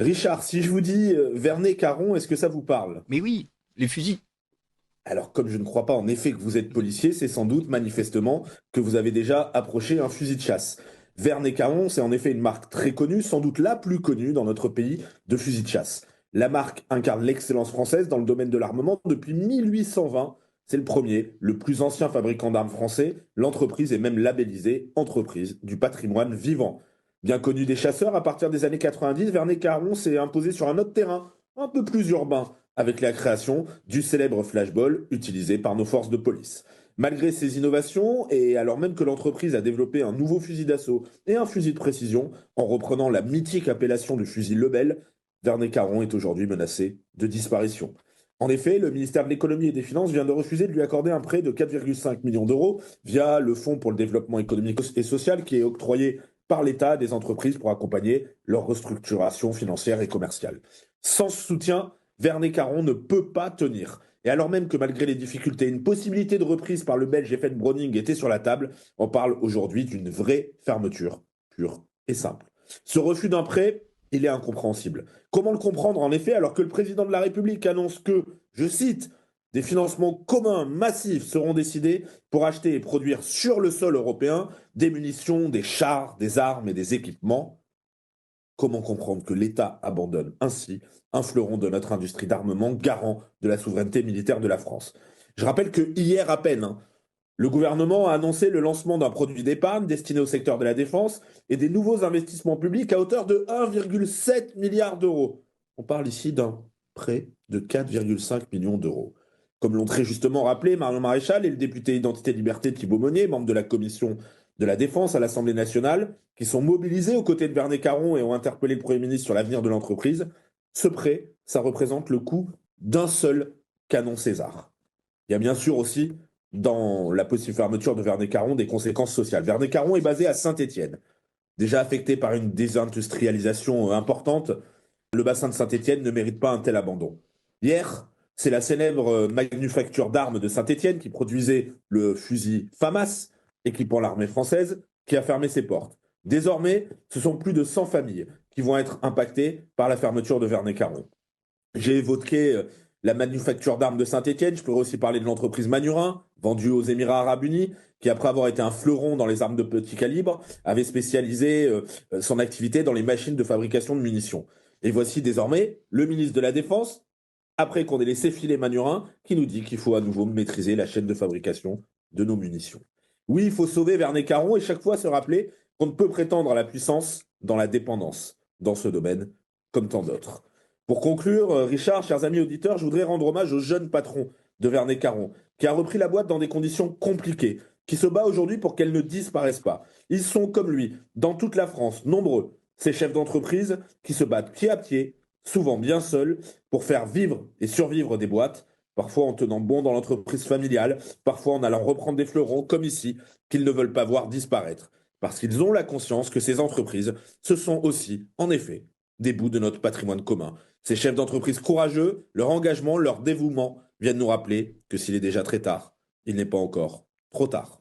Richard, si je vous dis Vernet-Caron, est-ce que ça vous parle? Mais oui, les fusils. Alors, comme je ne crois pas en effet que vous êtes policier, c'est sans doute manifestement que vous avez déjà approché un fusil de chasse. Vernet-Caron, c'est en effet une marque très connue, sans doute la plus connue dans notre pays de fusil de chasse. La marque incarne l'excellence française dans le domaine de l'armement depuis 1820. C'est le premier, le plus ancien fabricant d'armes français. L'entreprise est même labellisée entreprise du patrimoine vivant. Bien connu des chasseurs, à partir des années 90, Vernet-Caron s'est imposé sur un autre terrain, un peu plus urbain, avec la création du célèbre flashball utilisé par nos forces de police. Malgré ces innovations, et alors même que l'entreprise a développé un nouveau fusil d'assaut et un fusil de précision, en reprenant la mythique appellation de fusil Lebel, Vernet-Caron est aujourd'hui menacé de disparition. En effet, le ministère de l'économie et des finances vient de refuser de lui accorder un prêt de 4,5 millions d'euros via le Fonds pour le développement économique et social qui est octroyé par l'État à des entreprises pour accompagner leur restructuration financière et commerciale. Sans ce soutien, Vernet-Caron ne peut pas tenir. Et alors même que malgré les difficultés, une possibilité de reprise par le Belge FN Browning était sur la table, on parle aujourd'hui d'une vraie fermeture, pure et simple. Ce refus d'un prêt, il est incompréhensible. Comment le comprendre en effet alors que le président de la République annonce que, je cite, des financements communs massifs seront décidés pour acheter et produire sur le sol européen des munitions, des chars, des armes et des équipements. Comment comprendre que l'État abandonne ainsi un fleuron de notre industrie d'armement garant de la souveraineté militaire de la France? Je rappelle que hier à peine, le gouvernement a annoncé le lancement d'un produit d'épargne destiné au secteur de la défense et des nouveaux investissements publics à hauteur de 1,7 milliard d'euros. On parle ici d'un prêt de 4,5 millions d'euros. Comme l'ont très justement rappelé Marion Maréchal et le député Identité et Liberté Thibault Monnier, membre de la commission de la Défense à l'Assemblée nationale, qui sont mobilisés aux côtés de Vernet-Caron et ont interpellé le Premier ministre sur l'avenir de l'entreprise, ce prêt, ça représente le coût d'un seul canon César. Il y a bien sûr aussi, dans la possible fermeture de Vernet-Caron, des conséquences sociales. Vernet-Caron est basé à Saint-Étienne. Déjà affecté par une désindustrialisation importante, le bassin de Saint-Étienne ne mérite pas un tel abandon. Hier, c'est la célèbre manufacture d'armes de Saint-Étienne qui produisait le fusil FAMAS, équipant l'armée française, qui a fermé ses portes. Désormais, ce sont plus de 100 familles qui vont être impactées par la fermeture de Vernet-Caron. J'ai évoqué la manufacture d'armes de Saint-Étienne. Je pourrais aussi parler de l'entreprise Manurin, vendue aux Émirats Arabes Unis, qui, après avoir été un fleuron dans les armes de petit calibre, avait spécialisé son activité dans les machines de fabrication de munitions. Et voici désormais le ministre de la Défense, après qu'on ait laissé filer Manurin, qui nous dit qu'il faut à nouveau maîtriser la chaîne de fabrication de nos munitions. Oui, il faut sauver Vernet-Caron et chaque fois se rappeler qu'on ne peut prétendre à la puissance dans la dépendance, dans ce domaine, comme tant d'autres. Pour conclure, Richard, chers amis auditeurs, je voudrais rendre hommage au jeune patron de Vernet-Caron, qui a repris la boîte dans des conditions compliquées, qui se bat aujourd'hui pour qu'elle ne disparaisse pas. Ils sont comme lui, dans toute la France, nombreux, ces chefs d'entreprise qui se battent pied à pied, souvent bien seuls, pour faire vivre et survivre des boîtes, parfois en tenant bon dans l'entreprise familiale, parfois en allant reprendre des fleurons, comme ici, qu'ils ne veulent pas voir disparaître. Parce qu'ils ont la conscience que ces entreprises, ce sont aussi, en effet, des bouts de notre patrimoine commun. Ces chefs d'entreprise courageux, leur engagement, leur dévouement viennent nous rappeler que s'il est déjà très tard, il n'est pas encore trop tard.